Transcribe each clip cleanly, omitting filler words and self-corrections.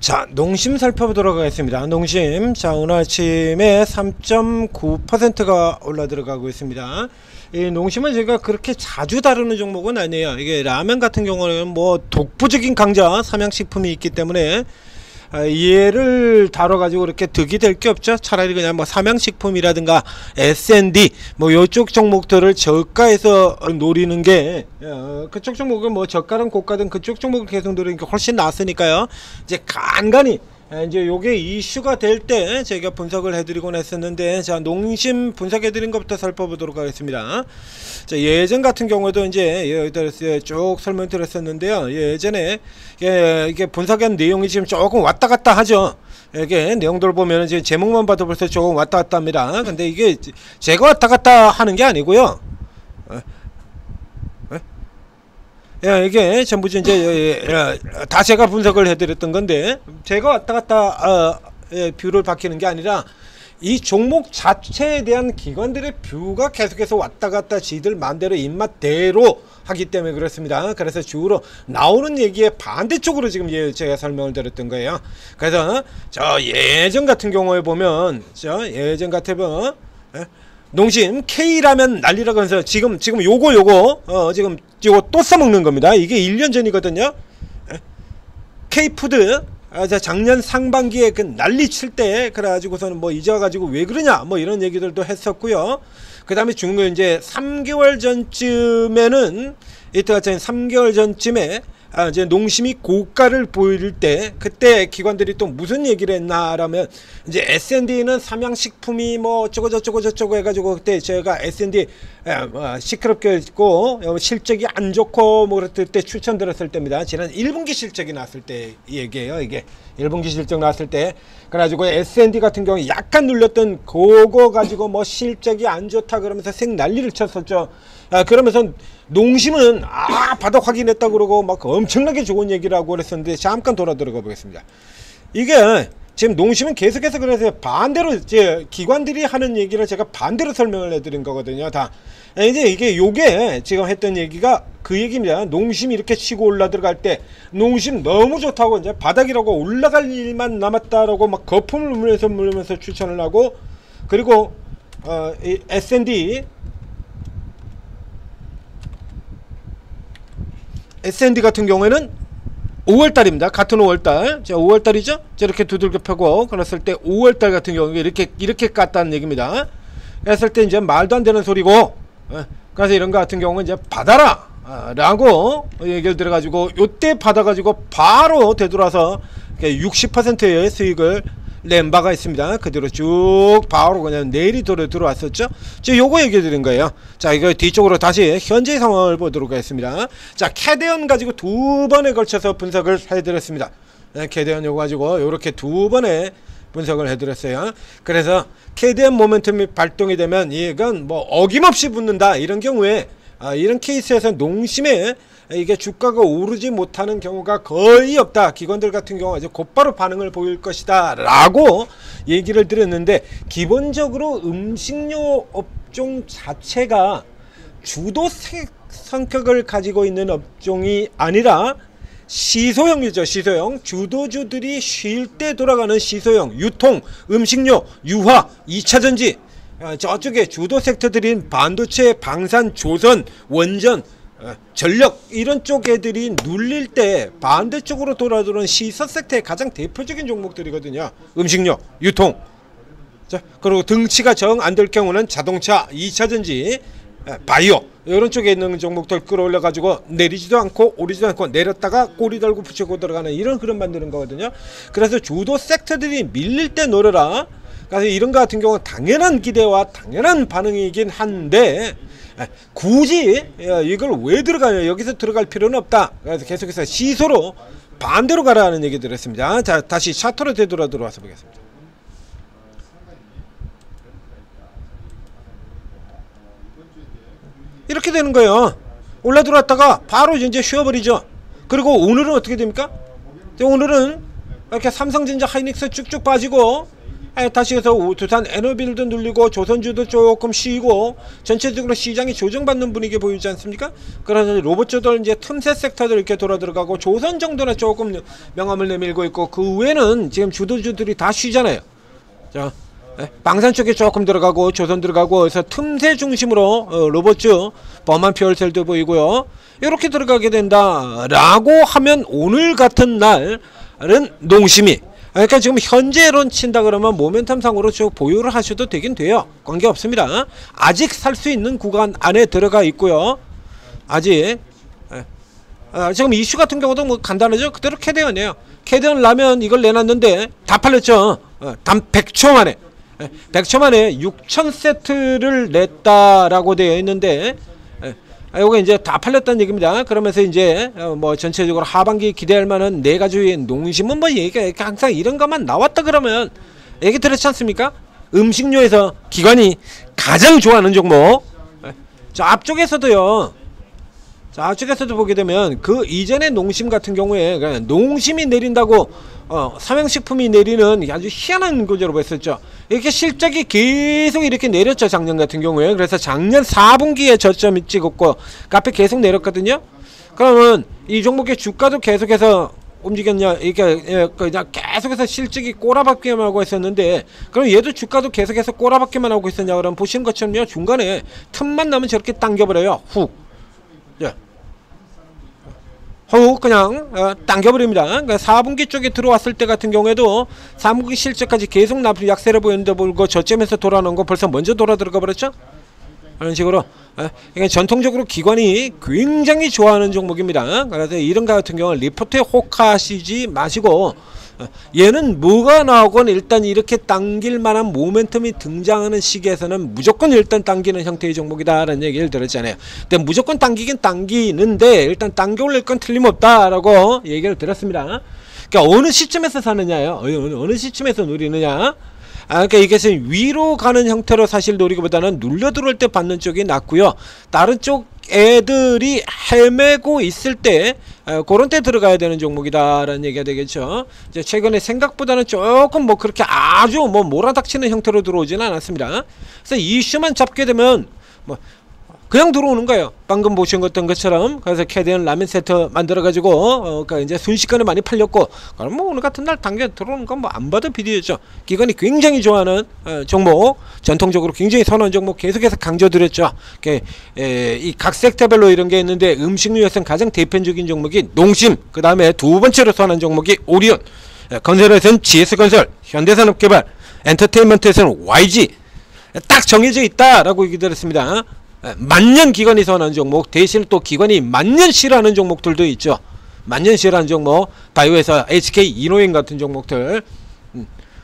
자, 농심 살펴보도록 하겠습니다. 농심, 자, 오늘 아침에 3.9%가 올라 들어가고 있습니다. 이 농심은 제가 그렇게 자주 다루는 종목은 아니에요. 이게 라면 같은 경우는 뭐 독보적인 강자 삼양식품이 있기 때문에 얘를 다뤄가지고 그렇게 득이 될 게 없죠. 차라리 그냥 뭐 삼양식품이라든가 S&D 뭐 요쪽 종목들을 저가에서 노리는 게 그쪽 종목은 뭐 저가든 고가든 그쪽 종목을 계속 노리는 게 훨씬 낫으니까요. 이제 간간히 이제 요게 이슈가 될 때 제가 분석을 해드리곤 했었는데, 자, 농심 분석해드린 것부터 살펴보도록 하겠습니다. 자, 예전 같은 경우도 이제 여기다 쭉 설명드렸었는데요. 예전에 이게 분석한 내용이 지금 조금 왔다 갔다 하죠. 이게 내용들 보면 이제 제목만 봐도 벌써 조금 왔다 갔다 합니다. 근데 이게 제가 왔다 갔다 하는 게 아니고요. 이게 전부 이제 다 제가 분석을 해드렸던 건데, 제가 왔다 갔다 뷰를 바뀌는 게 아니라 이 종목 자체에 대한 기관들의 뷰가 계속해서 왔다 갔다 지들 마음대로 입맛대로 하기 때문에 그렇습니다. 그래서 주로 나오는 얘기의 반대쪽으로 지금 제가 설명을 드렸던 거예요. 그래서 저 예전 같은 경우에 보면 예전 같으면 농심 K라면 난리라고 해서 지금 요거 지금 요거 또 써먹는 겁니다. 이게 1년 전이거든요. K푸드 작년 상반기에 그 난리 칠 때 그래가지고서는 뭐 이제 와가지고 왜 그러냐 뭐 이런 얘기들도 했었고요. 그 다음에 중간 이제 3개월 전쯤에는 이때가 3개월 전쯤에 이제 농심이 고가를 보일 때 그때 기관들이 또 무슨 얘기를 했나라면, 이제 S&D는 삼양식품이 뭐 어쩌고 해가지고 그때 제가 S&D 시끄럽게 했고 실적이 안 좋고 뭐 그랬을 때 추천드렸을 때입니다. 지난 1분기 실적이 나왔을 때 얘기예요. 이게 1분기 실적 나왔을 때 그래가지고 S&D 같은 경우 약간 눌렸던 그거 가지고 뭐 실적이 안 좋다 그러면서 생 난리를 쳤었죠. 그러면서 농심은 바닥 확인했다고 그러고 막 엄청나게 좋은 얘기를 하고 그랬었는데, 잠깐 돌아 들어가 보겠습니다. 이게 지금 농심은 계속해서 그래서 반대로 이제 기관들이 하는 얘기를 제가 반대로 설명을 해드린 거거든요. 다 이제 요게 지금 했던 얘기가 그 얘기입니다. 농심이 이렇게 치고 올라 들어갈 때 농심 너무 좋다고 이제 바닥이라고 올라갈 일만 남았다라고 막 거품을 물면서 추천을 하고, 그리고 이 S&D 같은 경우에는 5월달입니다. 같은 5월달. 자, 5월달이죠? 저렇게 두들겨 펴고, 그랬을 때 5월달 같은 경우에 이렇게 깠다는 얘기입니다. 그랬을 때 이제 말도 안 되는 소리고, 그래서 이런 거 같은 경우는 이제 받아라! 라고 얘기를 들어가지고, 요때 받아가지고 바로 되돌아서 60%의 수익을 낸 바가 있습니다. 그대로 쭉 바로 그냥 내일이 들어왔었죠. 자, 요거 얘기해 드린 거예요. 자, 이거 뒤쪽으로 다시 현재 상황을 보도록 하겠습니다. 자, 캐대언 가지고 두 번에 걸쳐서 분석을 해드렸습니다. 캐대언 요거 가지고 요렇게 두 번에 분석을 해드렸어요. 그래서 캐대언 모멘텀이 발동이 되면 이건 뭐 어김없이 붙는다, 이런 경우에 이런 케이스에서 농심에 이게 주가가 오르지 못하는 경우가 거의 없다. 기관들 같은 경우 이제 곧바로 반응을 보일 것이다 라고 얘기를 드렸는데, 기본적으로 음식료 업종 자체가 주도 성격을 가지고 있는 업종이 아니라 시소형이죠. 시소형. 주도주들이 쉴 때 돌아가는 시소형, 유통, 음식료, 유화, 2차전지, 저쪽에 주도 섹터들인 반도체, 방산, 조선, 원전, 전력, 이런 쪽 애들이 눌릴 때 반대쪽으로 돌아들어오는 시서 섹터의 가장 대표적인 종목들이거든요. 음식료, 유통. 자, 그리고 등치가 정 안 될 경우는 자동차, 2차전지, 바이오, 이런 쪽에 있는 종목들 끌어올려 가지고 내리지도 않고 오르지도 않고 내렸다가 꼬리 달고 붙이고 들어가는 이런 흐름 만드는 거거든요. 그래서 주도 섹터들이 밀릴 때 노려라. 그래서 이런 거 같은 경우는 당연한 기대와 당연한 반응이긴 한데, 굳이 이걸 왜 들어가냐, 여기서 들어갈 필요는 없다. 그래서 계속해서 시소로 반대로 가라는 얘기를 했습니다. 자, 다시 차트로 되돌아서 보겠습니다. 이렇게 되는 거예요. 올라 들어왔다가 바로 이제 쉬어버리죠. 그리고 오늘은 어떻게 됩니까? 오늘은 이렇게 삼성전자, 하이닉스 쭉쭉 빠지고, 다시 해서 두산 에너빌도 눌리고 조선주도 조금 쉬고 전체적으로 시장이 조정받는 분위기 보이지 않습니까? 그래서 로봇주들 이제 틈새 섹터들 이렇게 돌아 들어가고 조선 정도는 조금 명암을 내밀고 있고 그 외에는 지금 주도주들이 다 쉬잖아요. 자, 방산 쪽에 조금 들어가고 조선 들어가고 그래서 틈새 중심으로 로봇주 범한 퓨얼셀도 보이고요. 이렇게 들어가게 된다라고 하면 오늘 같은 날은 농심이 그러니까 지금 현재론 친다 그러면 모멘텀상으로 쭉 보유를 하셔도 되긴 돼요. 관계없습니다. 아직 살 수 있는 구간 안에 들어가 있고요. 아직 지금 이슈 같은 경우도 뭐 간단하죠. 그대로 캐대언이에요. 캐대언 라면 이걸 내놨는데 다 팔렸죠. 단 100초 만에 100초 만에 6,000세트를 냈다라고 되어 있는데 요거 이제 다 팔렸다는 얘기입니다. 그러면서 이제 뭐 전체적으로 하반기 기대할 만한 네 가지의 농심은 뭐 얘기가 항상 이런 것만 나왔다 그러면 얘기 들었지 않습니까? 음식료에서 기관이 가장 좋아하는 종목. 저 앞쪽에서도요. 자, 앞쪽에서도 보게 되면 그 이전의 농심 같은 경우에 농심이 내린다고 삼양식품이 내리는 아주 희한한 구조로 봤었죠. 이렇게 실적이 계속 이렇게 내렸죠. 작년 같은 경우에. 그래서 작년 4분기에 저점이 찍었고 값이 계속 내렸거든요. 그러면 이 종목의 주가도 계속해서 움직였냐, 이게 그냥 계속해서 실적이 꼬라박기만 하고 있었는데, 그럼 얘도 주가도 계속해서 꼬라박기만 하고 있었냐? 그럼 보시는 것처럼요, 중간에 틈만 나면 저렇게 당겨버려요. 훅. 예. 그냥 당겨버립니다. 그러니까 4분기 쪽에 들어왔을 때 같은 경우에도 3분기 실적까지 계속 약세를 보였는데 불구하고 저점에서 돌아오는 거 벌써 먼저 돌아 들어가 버렸죠. 그런 식으로 그러니까 전통적으로 기관이 굉장히 좋아하는 종목입니다. 그래서 이런 거 같은 경우는 리포트에 혹하시지 마시고 얘는 뭐가 나오건 일단 이렇게 당길 만한 모멘텀이 등장하는 시기에서는 무조건 일단 당기는 형태의 종목이다 라는 얘기를 들었잖아요. 근데 무조건 당기긴 당기는데 일단 당겨 올릴 건 틀림없다 라고 얘기를 들었습니다. 그러니까 어느 시점에서 사느냐요, 어느 시점에서 노리느냐. 그러니까 이게 위로 가는 형태로 사실 노리기보다는 눌려 들어올 때 받는 쪽이 낫고요. 다른 쪽 애들이 헤매고 있을 때 그런 때 들어가야 되는 종목이다라는 얘기가 되겠죠. 이제 최근에 생각보다는 조금 뭐 그렇게 아주 뭐 몰아닥치는 형태로 들어오지는 않았습니다. 그래서 이슈만 잡게 되면 뭐 그냥 들어오는 거예요. 방금 보신 것처럼. 그래서 캐디언 라면 세트 만들어가지고 그러니까 이제 순식간에 많이 팔렸고, 그럼 뭐 오늘 같은 날 당겨 들어오는 건 뭐 안 봐도 비디오죠. 기관이 굉장히 좋아하는 종목, 전통적으로 굉장히 선호하는 종목 계속해서 강조드렸죠. 이 각 섹터별로 이런 게 있는데 음식료에서는 가장 대표적인 종목이 농심, 그 다음에 두 번째로 선호하는 종목이 오리온, 건설에서는 GS건설, 현대산업개발, 엔터테인먼트에서는 YG 딱 정해져 있다라고 얘기 드렸습니다. 만년 기관이 선호하는 종목 대신 또 기관이 만년 싫어하는 종목들도 있죠. 만년 싫어하는 종목, 바이오에서 HK 이노행 같은 종목들,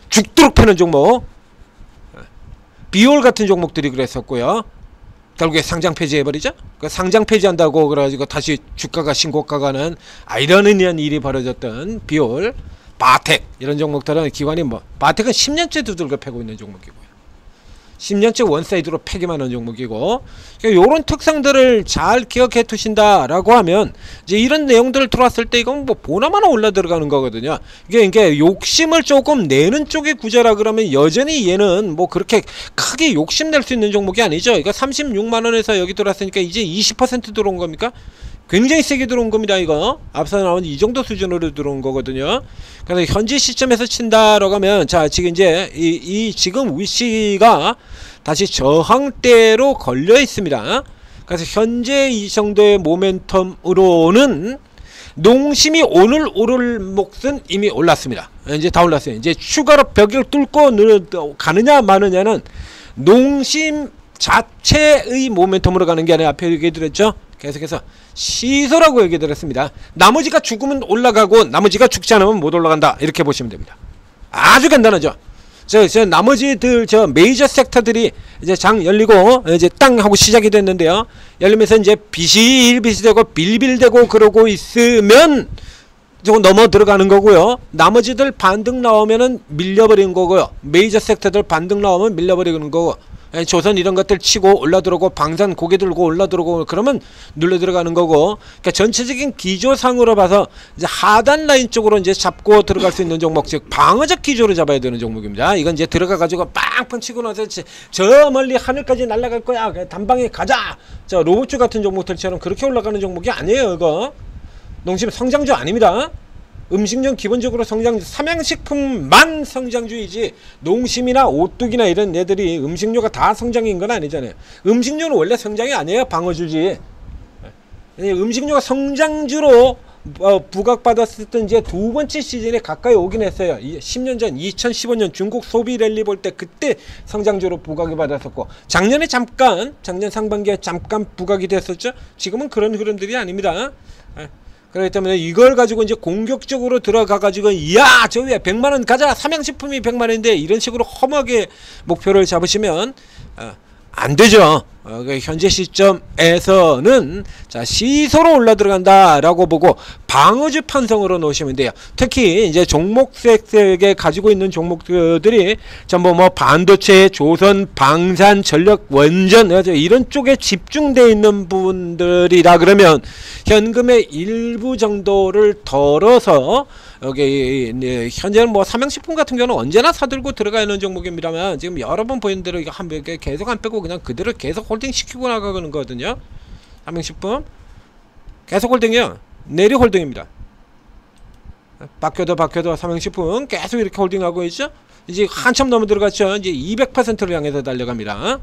죽도록 패는 종목, 비올 같은 종목들이 그랬었고요. 결국에 상장 폐지해버리죠. 그 상장 폐지한다고 그래가지고 다시 주가가 신고가 가는 아이러니한 일이 벌어졌던 비올, 바텍 이런 종목들은 기관이 뭐 바텍은 10년째 두들겨 패고 있는 종목이고요. 10년째 원사이드로 패기만 하는 종목이고, 그러니까 요런 특성들을 잘 기억해 두신다라고 하면 이제 이런 내용들을 들어왔을 때 이건 뭐 보나마나 올라 들어가는 거거든요. 이게 욕심을 조금 내는 쪽의 구조라 그러면 여전히 얘는 뭐 그렇게 크게 욕심낼 수 있는 종목이 아니죠. 이거 36만원에서 여기 들어왔으니까 이제 20% 들어온 겁니까? 굉장히 세게 들어온 겁니다. 이거 앞서 나온 이 정도 수준으로 들어온 거거든요. 그래서 현재 시점에서 친다라고 하면, 자 지금 이제 이 지금 위치가 다시 저항대로 걸려 있습니다. 그래서 현재 이 정도의 모멘텀으로는 농심이 오늘 오를 몫은 이미 올랐습니다. 이제 다 올랐어요. 이제 추가로 벽을 뚫고 가느냐 마느냐는 농심 자체의 모멘텀으로 가는 게 아니라 앞에 얘기 드렸죠. 계속해서 시소라고 얘기 드렸습니다. 나머지가 죽으면 올라가고 나머지가 죽지 않으면 못 올라간다, 이렇게 보시면 됩니다. 아주 간단하죠. 저 나머지들 저 메이저 섹터들이 이제 장 열리고 이제 땅 하고 시작이 됐는데요. 열리면서 이제 비실비실되고 빌빌대고 그러고 있으면 조금 넘어 들어가는 거고요. 나머지들 반등 나오면은 밀려버리는 거고요. 메이저 섹터들 반등 나오면 밀려버리는 거고, 조선 이런 것들 치고 올라들어오고 방산 고개 들고 올라들어오고 그러면 눌러 들어가는 거고, 그러니까 전체적인 기조상으로 봐서 이제 하단 라인 쪽으로 이제 잡고 들어갈 수 있는 종목, 즉 방어적 기조로 잡아야 되는 종목입니다. 이건 이제 들어가 가지고 빵빵 치고 나서 저 멀리 하늘까지 날아갈 거야, 단방에 가자, 자 로봇주 같은 종목들처럼 그렇게 올라가는 종목이 아니에요. 이거 농심 성장주 아닙니다. 음식료 기본적으로 성장주, 삼양식품만 성장주이지 농심이나 오뚜기나 이런 애들이 음식료가 다 성장인 건 아니잖아요. 음식료는 원래 성장이 아니에요. 방어주지. 음식료가 성장주로 부각받았을 때 이제 두 번째 시즌에 가까이 오긴 했어요. 10년 전 2015년 중국 소비 랠리 볼 때 그때 성장주로 부각이 받았었고, 작년 상반기에 잠깐 부각이 됐었죠. 지금은 그런 흐름들이 아닙니다. 그렇기 때문에 이걸 가지고 이제 공격적으로 들어가 가지고 이야 저 위에 100만원 가자, 삼양식품이 100만원인데 이런 식으로 험하게 목표를 잡으시면 안 되죠. 현재 시점에서는 자 시소로 올라 들어간다라고 보고 방어주 편성으로 놓으시면 돼요. 특히 이제 종목색에 가지고 있는 종목들이 전부 뭐 반도체, 조선, 방산, 전력, 원전 이런 쪽에 집중되어 있는 부분들이라 그러면 현금의 일부 정도를 덜어서 여기 현재는 뭐 삼양식품 같은 경우는 언제나 사들고 들어가 있는 종목입니다만, 지금 여러 번 보인 대로 이거 계속 안 빼고 그냥 그대로 계속 홀딩 시키고 나가는 거거든요. 삼양식품 계속 홀딩이요. 내리 홀딩입니다. 박혀도 삼양식품 계속 이렇게 홀딩하고 있죠. 이제 한참 넘어 들어갔죠. 이제 200%를 향해서 달려갑니다.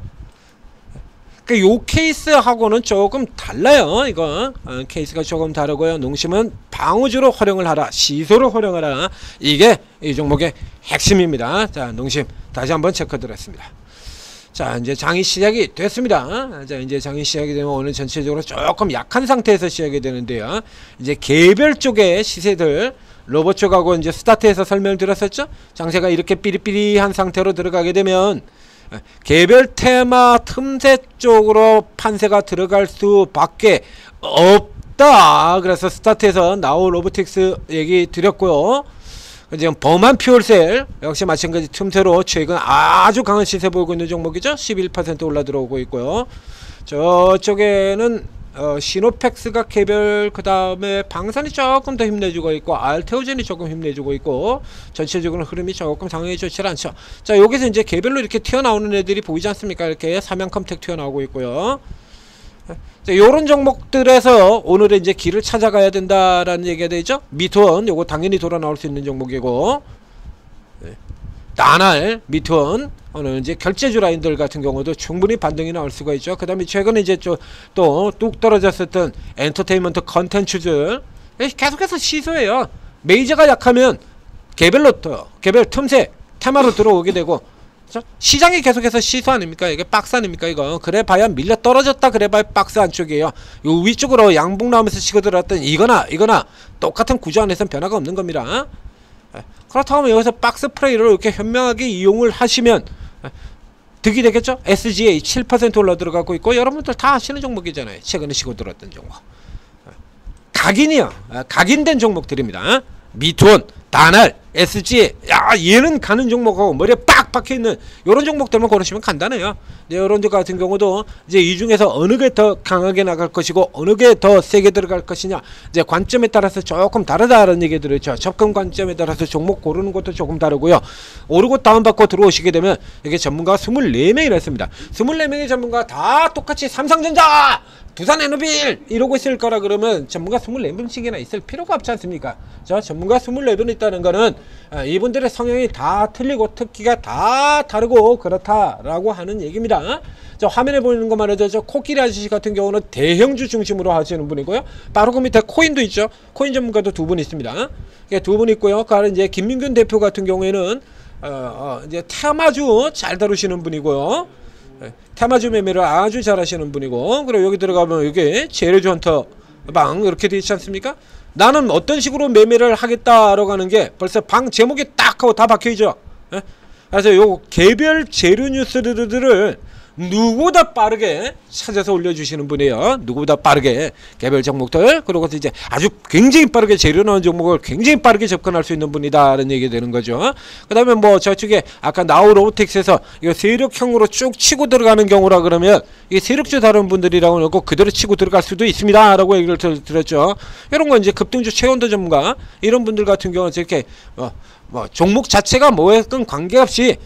그러니까 요 케이스하고는 조금 달라요. 이거 케이스가 조금 다르고요. 농심은 방어주로 활용을 하라, 시소로 활용하라. 이게 이 종목의 핵심입니다. 자, 농심 다시 한번 체크 드렸습니다. 자, 이제 장이 시작이 됐습니다. 자, 이제 장이 시작이 되면 오늘 전체적으로 조금 약한 상태에서 시작이 되는데요. 이제 개별 쪽의 시세들 로봇 쪽하고 이제 스타트에서 설명을 드렸었죠. 장세가 이렇게 삐리삐리한 상태로 들어가게 되면 개별 테마 틈새 쪽으로 판세가 들어갈 수밖에 없다. 그래서 스타트에서 나우 로보틱스 얘기 드렸고요. 지금 범한 퓨얼셀 역시 마찬가지 틈새로 최근 아주 강한 시세 보이고 있는 종목이죠. 11% 올라 들어오고 있고요. 저쪽에는 시노펙스가 개별, 그 다음에 방산이 조금 더 힘내주고 있고 알테오젠이 조금 힘내주고 있고 전체적으로 흐름이 조금 상당히 좋지 않죠. 자, 여기서 이제 개별로 이렇게 튀어나오는 애들이 보이지 않습니까? 이렇게 삼양컴텍 튀어나오고 있고요. 자, 요런 종목들에서 오늘의 이제 길을 찾아가야 된다라는 얘기가 되죠. 미투원 요거 당연히 돌아 나올 수 있는 종목이고, 나날 미투원 오늘 이제 결제주 라인들 같은 경우도 충분히 반등이 나올 수가 있죠. 그 다음에 최근에 이제 또 뚝 떨어졌었던 엔터테인먼트 컨텐츠들 계속해서 시소해요. 메이저가 약하면 개별 틈새 테마로 들어오게 되고, 그렇죠? 시장이 계속해서 시소 아닙니까? 이게 박스 아닙니까? 이거 그래 봐야 밀려 떨어졌다 그래 봐야 박스 안쪽이에요. 요 위쪽으로 양봉 나오면서 치고 들어왔던 이거나 똑같은 구조 안에서는 변화가 없는 겁니다. 그렇다면 여기서 박스 프레이를 이렇게 현명하게 이용을 하시면 득이 되겠죠? SGA 7% 올라 들어가고 있고 여러분들 다 아시는 종목이잖아요. 최근에 치고 들어왔던 종목. 각인이요. 각인된 종목들입니다. 미투원, 다날, SG, 야 얘는 가는 종목하고 머리에 빡 박혀있는 요런 종목들만 고르시면 간단해요. 요런 데 같은 경우도 이제 이 중에서 어느 게 더 강하게 나갈 것이고 어느 게 더 세게 들어갈 것이냐, 이제 관점에 따라서 조금 다르다는 얘기들을 있죠. 접근 관점에 따라서 종목 고르는 것도 조금 다르고요. 오르고 다운받고 들어오시게 되면 이게 전문가 24명이라 했습니다. 24명의 전문가 다 똑같이 삼성전자, 두산에너빌 이러고 있을 거라 그러면 전문가 24명씩이나 있을 필요가 없지 않습니까? 저 전문가 24분 있다는 거는 이분들의 성향이 다 틀리고 특기가 다 다르고 그렇다라고 하는 얘기입니다. 저 화면에 보이는 것만 해도 저 코끼리 아저씨 같은 경우는 대형주 중심으로 하시는 분이고요. 바로 그 밑에 코인도 있죠. 코인 전문가도 두 분 있습니다. 두 분 있고요. 그 이제 김민균 대표 같은 경우에는 이제 테마주 잘 다루시는 분이고요. 테마주 매매를 아주 잘 하시는 분이고, 그리고 여기 들어가면 여기 재료주 헌터 방 이렇게 되어 있지 않습니까? 나는 어떤 식으로 매매를 하겠다라고 하는 게 벌써 방 제목이 딱 하고 다 박혀있죠. 그래서 요 개별 재료 뉴스들을 누구보다 빠르게 찾아서 올려주시는 분이에요. 누구보다 빠르게 개별 종목들, 그리고 이제 아주 굉장히 빠르게 재료 나온 종목을 굉장히 빠르게 접근할 수 있는 분이다라는 얘기 되는 거죠. 그 다음에 뭐 저쪽에 아까 나우 로보틱스에서 이거 세력형으로 쭉 치고 들어가는 경우라 그러면 이게 세력주 다른 분들이라고 놓고 그대로 치고 들어갈 수도 있습니다라고 얘기를 드렸죠. 이런 건 이제 급등주 최원도 전문가 이런 분들 같은 경우는 이렇게 뭐 종목 자체가 뭐였건 관계없이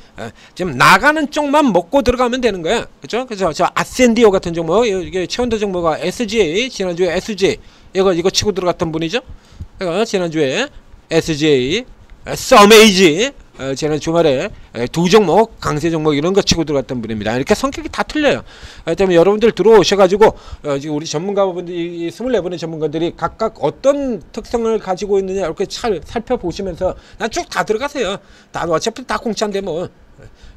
지금 나가는 쪽만 먹고 들어가면 되는 거야. 그렇죠? 그래서 저 아센디오 같은 종목, 이게 최원도 정보가 SGA, 지난주에 SG 이거 치고 들어갔던 분이죠. 지난주에 SGA, 서메이지 지난 주말에 두 종목 강세 종목 이런 거 치고 들어갔던 분입니다. 이렇게 성격이 다 틀려요. 때문에 여러분들 들어오셔가지고 지금 우리 전문가분들이 24분의 전문가들이 각각 어떤 특성을 가지고 있느냐 이렇게 살펴보시면서 난 쭉 다 들어가세요. 다 어차피 다 공짜인데 뭐.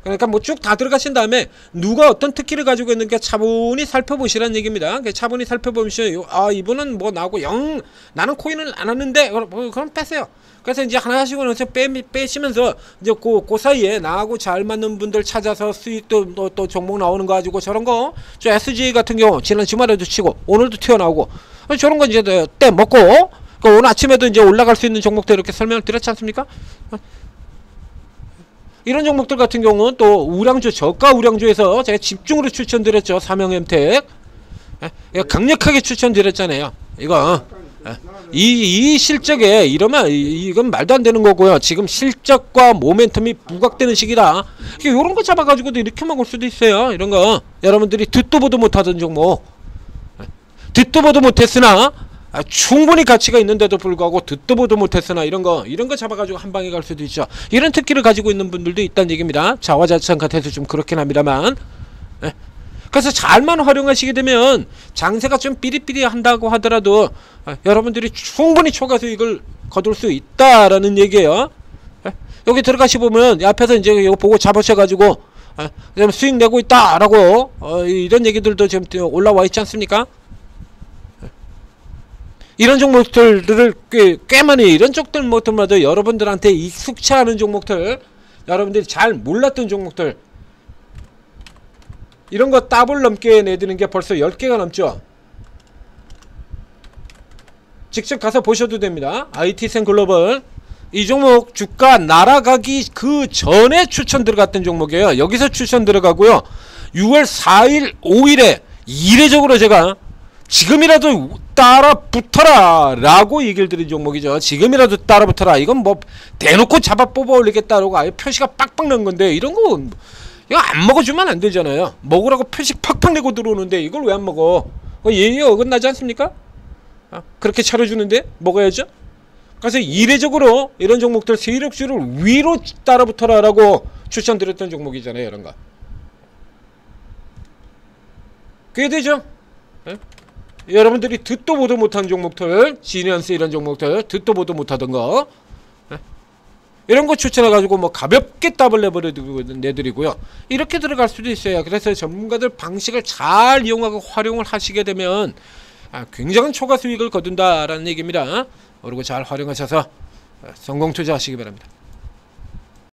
그러니까 뭐 쭉 다 들어가신 다음에 누가 어떤 특기를 가지고 있는가 차분히 살펴보시라는 얘기입니다. 차분히 살펴보시면 이분은 뭐 나하고 나는 코인을 안 하는데 그럼 빼세요. 그래서 이제 하나씩 해서 빼시면서 이제 그 사이에 나하고 잘 맞는 분들 찾아서 수익도 또 종목 나오는 거 가지고 저런 거, 저 SG 같은 경우 지난 주말에도 치고 오늘도 튀어나오고 저런 거 이제 때 먹고 오늘 아침에도 이제 올라갈 수 있는 종목들 이렇게 설명을 드렸지 않습니까? 이런 종목들 같은 경우는 또 우량주, 저가 우량주에서 제가 집중으로 추천드렸죠. 삼형엠텍 강력하게 추천드렸잖아요. 이거 이 실적에 이러면 이건 말도 안 되는 거고요. 지금 실적과 모멘텀이 부각되는 시기다. 이런 거 잡아가지고도 이렇게 먹을 수도 있어요. 이런 거 여러분들이 듣도 보도 못하던 종목, 듣도 보도 못했으나 충분히 가치가 있는데도 불구하고 듣도 보도 못했으나 이런 거 잡아가지고 한 방에 갈 수도 있죠. 이런 특기를 가지고 있는 분들도 있다는 얘기입니다. 자화자찬 같아서 좀 그렇긴 합니다만. 그래서 잘만 활용하시게 되면 장세가 좀 삐리삐리 한다고 하더라도 여러분들이 충분히 초과 수익을 거둘 수 있다라는 얘기예요. 여기 들어가시 보면 앞에서 이제 이거 보고 잡으셔가지고 수익 내고 있다라고 이런 얘기들도 지금 올라와 있지 않습니까? 이런 종목들을 꽤 많이 이런 종목들마다 여러분들한테 익숙치 않은 종목들, 여러분들이 잘 몰랐던 종목들 이런 거 더블 넘게 내드는 게 벌써 10개가 넘죠. 직접 가서 보셔도 됩니다. IT센 글로벌 이 종목 주가 날아가기 그 전에 추천 들어갔던 종목이에요. 여기서 추천 들어가고요. 6월 4일 5일에 이례적으로 제가 지금이라도 따라 붙어라 라고 얘기를 드린 종목이죠. 지금이라도 따라 붙어라. 이건 뭐 대놓고 잡아 뽑아 올리겠다라고 아예 표시가 빡빡 난 건데 이런 거 이거 안 먹어주면 안 되잖아요. 먹으라고 표시 팍팍 내고 들어오는데 이걸 왜 안 먹어? 예의에 어긋나지 않습니까? 그렇게 차려주는데 먹어야죠. 그래서 이례적으로 이런 종목들 세력주를 위로 따라 붙어라 라고 추천드렸던 종목이잖아요. 이런 거 그게 되죠. 여러분들이 듣도 보도 못한 종목들, 지니언스 이런 종목들 듣도 보도 못하던 거 이런 거 추천해가지고 뭐 가볍게 더블 내드리고요. 이렇게 들어갈 수도 있어요. 그래서 전문가들 방식을 잘 이용하고 활용을 하시게 되면 굉장한 초과 수익을 거둔다라는 얘기입니다. 그리고 잘 활용하셔서 성공 투자하시기 바랍니다.